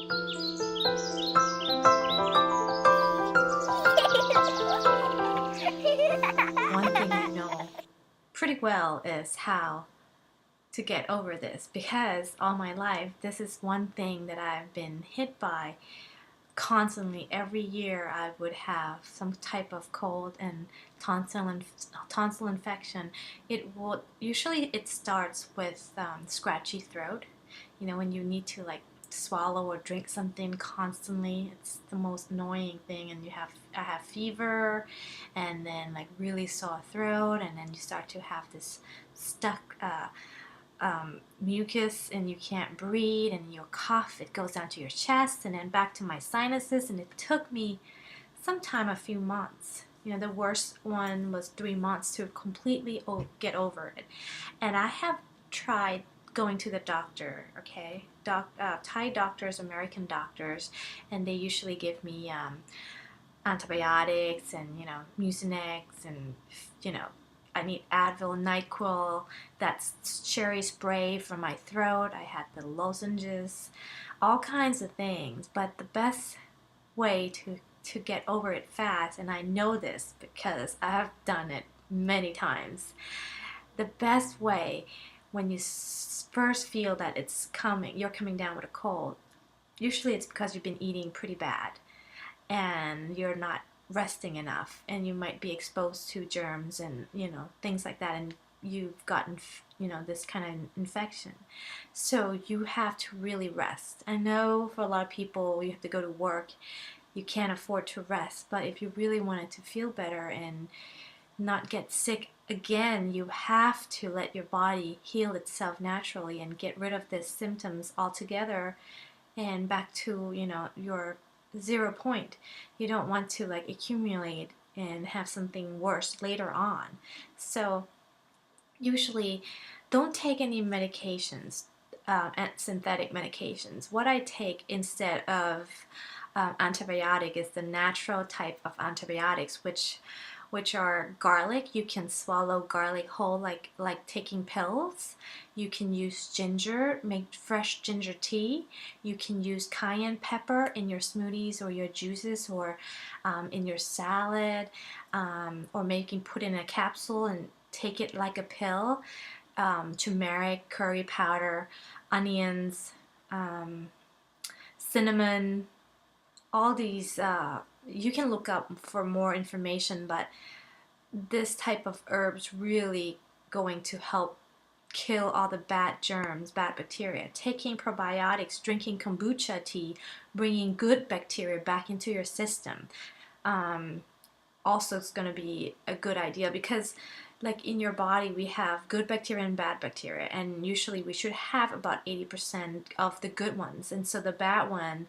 One thing I know pretty well is how to get over this, because all my life this is one thing that I've been hit by constantly. Every year I would have some type of cold and tonsil infection. It will usually it starts with scratchy throat. You know, when you need to like swallow or drink something constantly, it's the most annoying thing. And I have fever, and then like really sore throat, and then you start to have this stuck mucus, and you can't breathe, and your cough, it goes down to your chest and then back to my sinuses. And it took me sometime a few months. You know, the worst one was 3 months to completely get over it. And I have tried going to the doctor, okay? Thai doctors, American doctors, and they usually give me antibiotics and, you know, Mucinex, and, you know, I need Advil, NyQuil, that's cherry spray for my throat. I had the lozenges, all kinds of things. But the best way to get over it fast, and I know this because I have done it many times, the best way when you first feel that it's coming, you're coming down with a cold, usually it's because you've been eating pretty bad and you're not resting enough, and you might be exposed to germs and, you know, things like that, and you've gotten, you know, this kind of infection. So you have to really rest. I know for a lot of people, you have to go to work, you can't afford to rest, but if you really wanted to feel better and not get sick again, you have to let your body heal itself naturally and get rid of the symptoms altogether, and back to, you know, your 0 point. You don't want to like accumulate and have something worse later on. So usually don't take any medications, synthetic medications. What I take instead of antibiotic is the natural type of antibiotics, which are garlic. You can swallow garlic whole, like taking pills. You can use ginger, make fresh ginger tea. You can use cayenne pepper in your smoothies or your juices, or in your salad, or maybe put in a capsule and take it like a pill. Turmeric, curry powder, onions, cinnamon, all these, you can look up for more information, but this type of herbs really going to help kill all the bad germs, bad bacteria. Taking probiotics, drinking kombucha tea, bringing good bacteria back into your system. Also, it's going to be a good idea, because like in your body we have good bacteria and bad bacteria, and usually we should have about 80% of the good ones, and so the bad one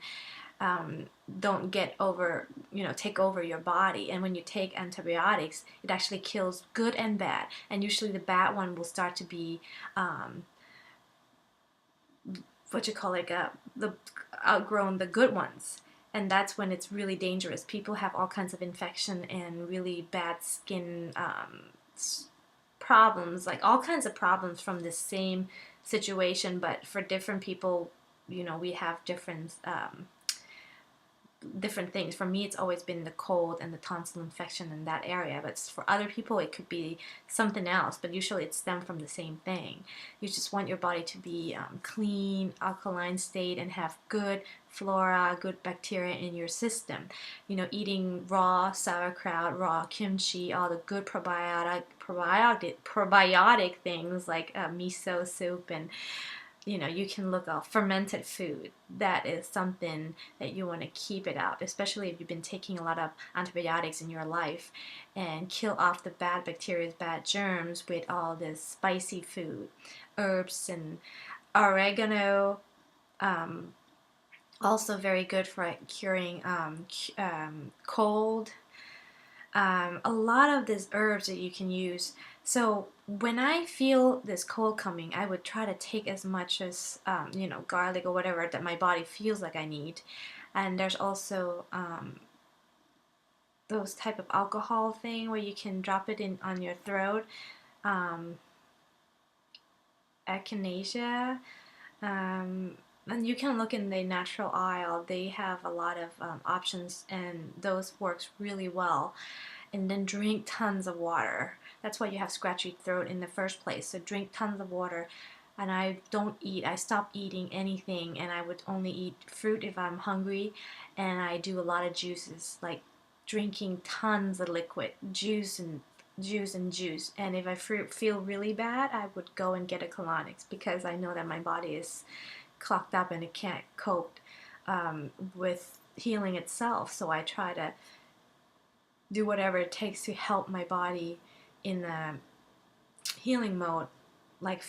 don't get over, you know, take over your body. And when you take antibiotics, it actually kills good and bad, and usually the bad one will start to be what you call like the outgrown the good ones, and that's when it's really dangerous. People have all kinds of infection and really bad skin problems, like all kinds of problems from the same situation, but for different people, you know, we have different things. For me, it's always been the cold and the tonsil infection in that area, but for other people, it could be something else. But usually, it's stemmed from the same thing. You just want your body to be clean, alkaline state, and have good flora, good bacteria in your system. You know, eating raw sauerkraut, raw kimchi, all the good probiotic things like miso soup, and, you know, you can look up fermented food. That is something that you want to keep it up, especially if you've been taking a lot of antibiotics in your life, and kill off the bad bacteria, bad germs with all this spicy food, herbs, and oregano. Also very good for curing cold. A lot of these herbs that you can use. So when I feel this cold coming, I would try to take as much as, you know, garlic or whatever that my body feels like I need. And there's also those type of alcohol thing where you can drop it in on your throat. Um, Echinacea. And you can look in the natural aisle. They have a lot of options, and those works really well. And then drink tons of water. That's why you have scratchy throat in the first place. So drink tons of water. And I don't eat. I stopped eating anything, and I would only eat fruit if I'm hungry. And I do a lot of juices, like drinking tons of liquid juice and juice and juice. And if I feel really bad, I would go and get a colonics because I know that my body is clogged up and it can't cope with healing itself. So I try to do whatever it takes to help my body in the healing mode, like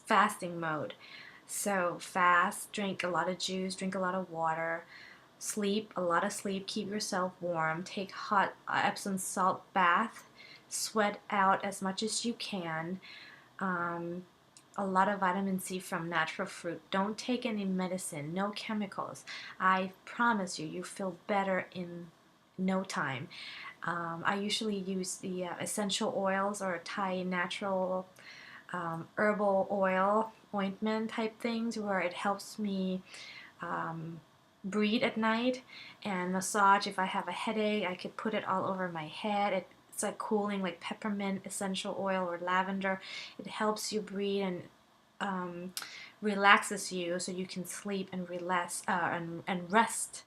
fasting mode. So fast, drink a lot of juice, drink a lot of water, sleep, a lot of sleep, keep yourself warm, take hot Epsom salt bath, sweat out as much as you can. Um, a lot of vitamin C from natural fruit. Don't take any medicine, no chemicals. I promise you, you feel better in no time. I usually use the essential oils or Thai natural herbal oil ointment type things where it helps me um, breathe at night and massage. If I have a headache, I could put it all over my head. It's like cooling, like peppermint essential oil or lavender. It helps you breathe and um, relaxes you so you can sleep and relax and rest.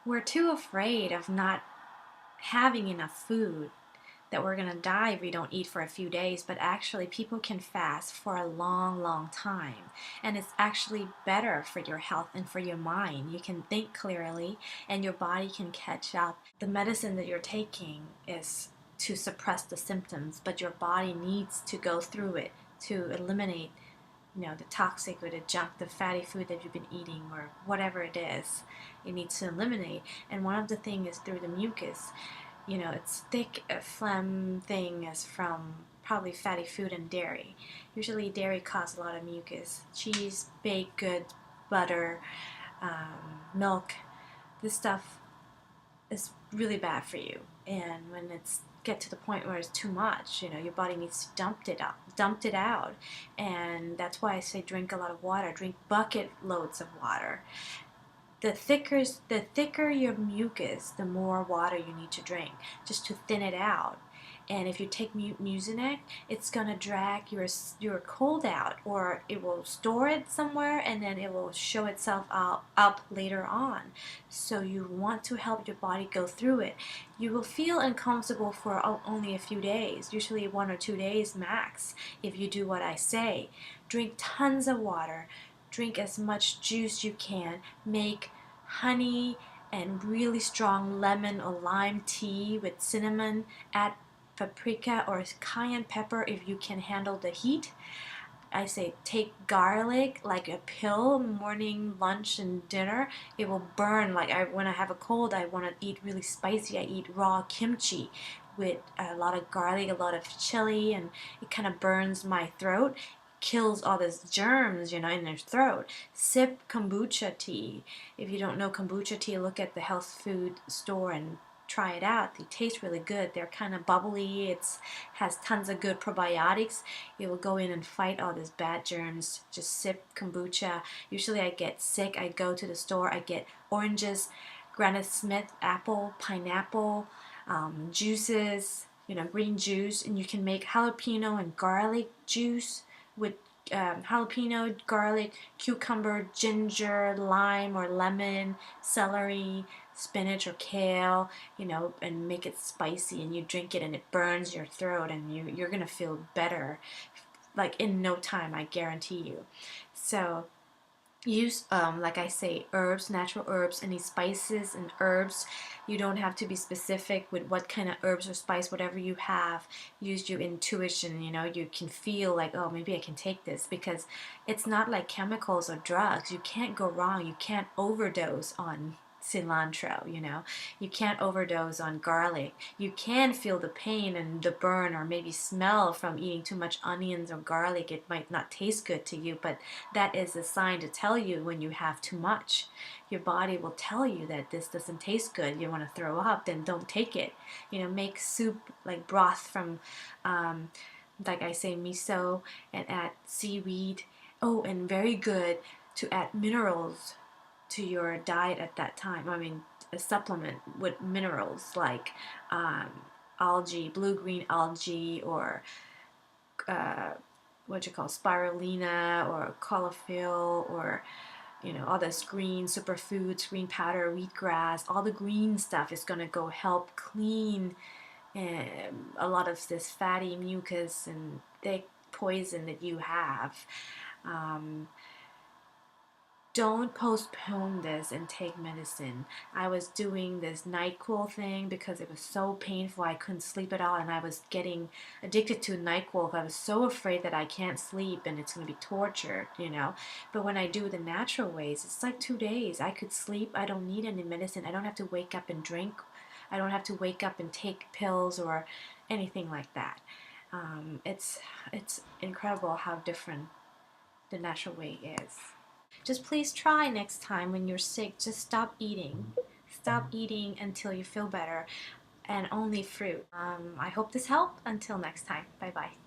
We're too afraid of not having enough food that we're going to die if we don't eat for a few days, but actually people can fast for a long, long time. And it's actually better for your health and for your mind. You can think clearly and your body can catch up. The medicine that you're taking is to suppress the symptoms, but your body needs to go through it to eliminate the toxic or the junk, the fatty food that you've been eating or whatever it is. It needs to eliminate. And one of the things is through the mucus. It's thick phlegm thing is from probably fatty food and dairy. Usually dairy causes a lot of mucus. Cheese, baked goods, butter, milk. This stuff is really bad for you. And when it's get to the point where it's too much, your body needs to dump it out. And that's why I say drink a lot of water. Drink bucket loads of water. The thicker your mucus, the more water you need to drink just to thin it out. And if you take Mucinex, it's gonna drag your cold out, or it will store it somewhere, and then it will show itself up later on. So you want to help your body go through it. You will feel uncomfortable for only a few days, usually 1 or 2 days max, if you do what I say. Drink tons of water. Drink as much juice you can. Make honey and really strong lemon or lime tea with cinnamon. Add paprika or cayenne pepper if you can handle the heat. I say take garlic like a pill, morning, lunch, and dinner. It will burn. When I have a cold, I want to eat really spicy. I eat raw kimchi with a lot of garlic, a lot of chili, and it kind of burns my throat, kills all those germs, in your throat. Sip kombucha tea. If you don't know kombucha tea, look at the health food store and try it out. They taste really good. They're kind of bubbly. It has tons of good probiotics. It will go in and fight all these bad germs. Just sip kombucha. Usually I get sick. I go to the store. I get oranges, Granite Smith, apple, pineapple, juices, green juice. And you can make jalapeno and garlic juice with jalapeno, garlic, cucumber, ginger, lime or lemon, celery, spinach or kale, and make it spicy, and you drink it and it burns your throat, and you're gonna feel better like in no time, I guarantee you. So use like I say, herbs, natural herbs, any spices and herbs. You don't have to be specific with what kind of herbs or spice. Whatever you have, use your intuition. You can feel like, oh, maybe I can take this, because it's not like chemicals or drugs. You can't go wrong. You can't overdose on cilantro. You can't overdose on garlic. You can feel the pain and the burn, or maybe smell from eating too much onions or garlic. It might not taste good to you, but that is a sign to tell you when you have too much. Your body will tell you that this doesn't taste good. You want to throw up, then don't take it. Make soup, like broth from like I say, miso, and add seaweed. Oh, and very good, to add minerals to your diet at that time. I mean, a supplement with minerals like um, algae, blue-green algae, or uh, what you call spirulina, or chlorophyll, or all this green superfoods, green powder, wheatgrass, all the green stuff is going to go help clean a lot of this fatty mucus and thick poison that you have. Um, don't postpone this and take medicine. I was doing this NyQuil thing because it was so painful. I couldn't sleep at all, and I was getting addicted to NyQuil. I was so afraid that I can't sleep and it's going to be torture. But when I do the natural ways, it's like 2 days. I could sleep. I don't need any medicine. I don't have to wake up and drink. I don't have to wake up and take pills or anything like that. It's incredible how different the natural way is. Just please try next time when you're sick. Just stop eating. Stop eating until you feel better, and only fruit. I hope this helped. Until next time. Bye bye.